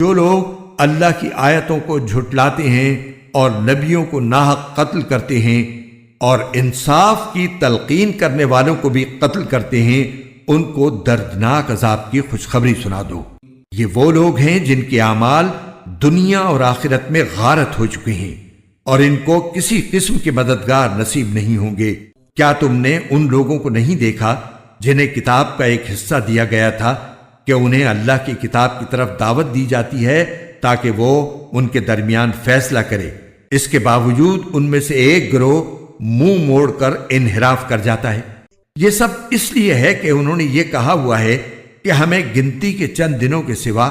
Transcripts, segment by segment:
جو لوگ اللہ کی آیتوں کو جھٹلاتے ہیں اور نبیوں کو ناحق قتل کرتے ہیں اور انصاف کی تلقین کرنے والوں کو بھی قتل کرتے ہیں، ان کو دردناک عذاب کی خوشخبری سنا دو۔ یہ وہ لوگ ہیں جن کے اعمال دنیا اور آخرت میں غارت ہو چکے ہیں، اور ان کو کسی قسم کے مددگار نصیب نہیں ہوں گے۔ کیا تم نے ان لوگوں کو نہیں دیکھا جنہیں کتاب کا ایک حصہ دیا گیا تھا کہ انہیں اللہ کی کتاب کی طرف دعوت دی جاتی ہے تاکہ وہ ان کے درمیان فیصلہ کرے؟ اس کے باوجود ان میں سے ایک گروہ منہ موڑ کر انحراف کر جاتا ہے۔ یہ سب اس لیے ہے کہ انہوں نے یہ کہا ہوا ہے کہ ہمیں گنتی کے چند دنوں کے سوا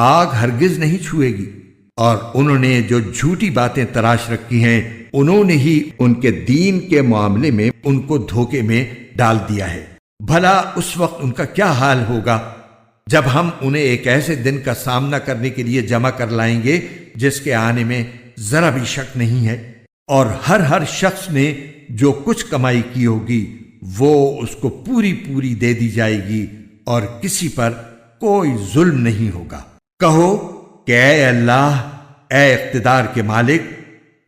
آگ ہرگز نہیں چھوئے گی، اور انہوں نے جو جھوٹی باتیں تراش رکھی ہیں انہوں نے ہی ان کے دین کے معاملے میں ان کو دھوکے میں ڈال دیا ہے۔ بھلا اس وقت ان کا کیا حال ہوگا جب ہم انہیں ایک ایسے دن کا سامنا کرنے کے لیے جمع کر لائیں گے جس کے آنے میں ذرا بھی شک نہیں ہے، اور ہر شخص نے جو کچھ کمائی کی ہوگی وہ اس کو پوری پوری دے دی جائے گی، اور کسی پر کوئی ظلم نہیں ہوگا۔ کہو کہ اے اللہ، اے اقتدار کے مالک،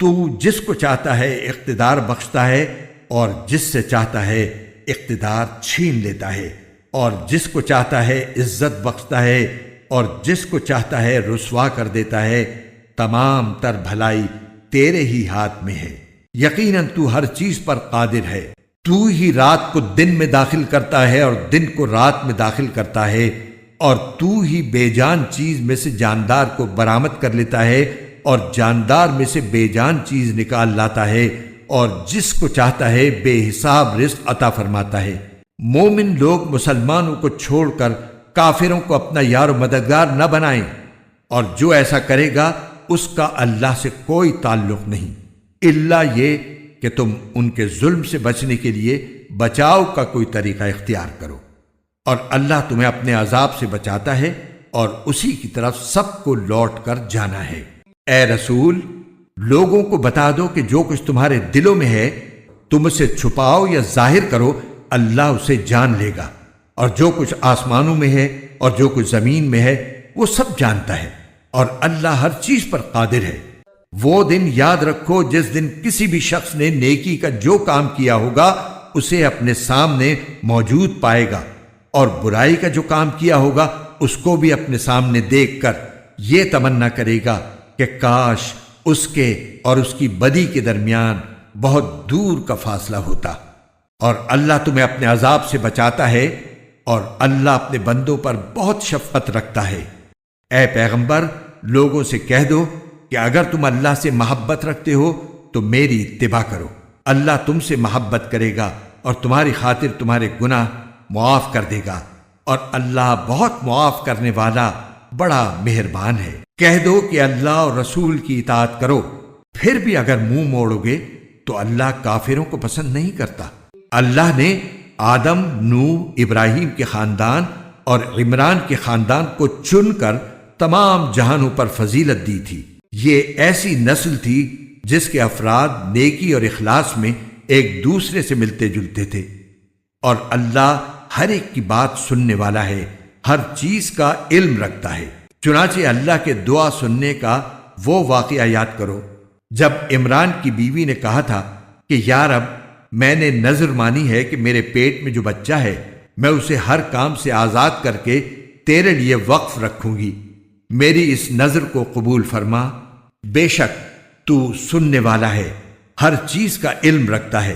تو جس کو چاہتا ہے اقتدار بخشتا ہے اور جس سے چاہتا ہے اقتدار چھین لیتا ہے، اور جس کو چاہتا ہے عزت بخشتا ہے اور جس کو چاہتا ہے رسوا کر دیتا ہے۔ تمام تر بھلائی تیرے ہی ہاتھ میں ہے، یقیناً تو ہر چیز پر قادر ہے۔ تو ہی رات کو دن میں داخل کرتا ہے اور دن کو رات میں داخل کرتا ہے، اور تو ہی بے جان چیز میں سے جاندار کو برآمد کر لیتا ہے اور جاندار میں سے بے جان چیز نکال لاتا ہے، اور جس کو چاہتا ہے بے حساب رزق عطا فرماتا ہے۔ مومن لوگ مسلمانوں کو چھوڑ کر کافروں کو اپنا یار و مددگار نہ بنائیں، اور جو ایسا کرے گا اس کا اللہ سے کوئی تعلق نہیں، الا یہ کہ تم ان کے ظلم سے بچنے کے لیے بچاؤ کا کوئی طریقہ اختیار کرو، اور اللہ تمہیں اپنے عذاب سے بچاتا ہے اور اسی کی طرف سب کو لوٹ کر جانا ہے۔ اے رسول، لوگوں کو بتا دو کہ جو کچھ تمہارے دلوں میں ہے تم اسے چھپاؤ یا ظاہر کرو، اللہ اسے جان لے گا، اور جو کچھ آسمانوں میں ہے اور جو کچھ زمین میں ہے وہ سب جانتا ہے، اور اللہ ہر چیز پر قادر ہے۔ وہ دن یاد رکھو جس دن کسی بھی شخص نے نیکی کا جو کام کیا ہوگا اسے اپنے سامنے موجود پائے گا، اور برائی کا جو کام کیا ہوگا اس کو بھی اپنے سامنے دیکھ کر یہ تمنا کرے گا کہ کاش اس کے اور اس کی بدی کے درمیان بہت دور کا فاصلہ ہوتا۔ اور اللہ تمہیں اپنے عذاب سے بچاتا ہے، اور اللہ اپنے بندوں پر بہت شفقت رکھتا ہے۔ اے پیغمبر، لوگوں سے کہہ دو کہ اگر تم اللہ سے محبت رکھتے ہو تو میری اتباع کرو، اللہ تم سے محبت کرے گا اور تمہاری خاطر تمہارے گناہ معاف کر دے گا، اور اللہ بہت معاف کرنے والا بڑا مہربان ہے۔ کہہ دو کہ اللہ اور رسول کی اطاعت کرو، پھر بھی اگر منہ موڑو گے تو اللہ کافروں کو پسند نہیں کرتا۔ اللہ نے آدم، نوح، ابراہیم کے خاندان اور عمران کے خاندان کو چن کر تمام جہانوں پر فضیلت دی تھی۔ یہ ایسی نسل تھی جس کے افراد نیکی اور اخلاص میں ایک دوسرے سے ملتے جلتے تھے، اور اللہ ہر ایک کی بات سننے والا ہے، ہر چیز کا علم رکھتا ہے۔ چنانچہ اللہ کے دعا سننے کا وہ واقعہ یاد کرو جب عمران کی بیوی نے کہا تھا کہ یا رب، میں نے نذر مانی ہے کہ میرے پیٹ میں جو بچہ ہے میں اسے ہر کام سے آزاد کر کے تیرے لیے وقف رکھوں گی، میری اس نذر کو قبول فرما، بے شک تو سننے والا ہے، ہر چیز کا علم رکھتا ہے۔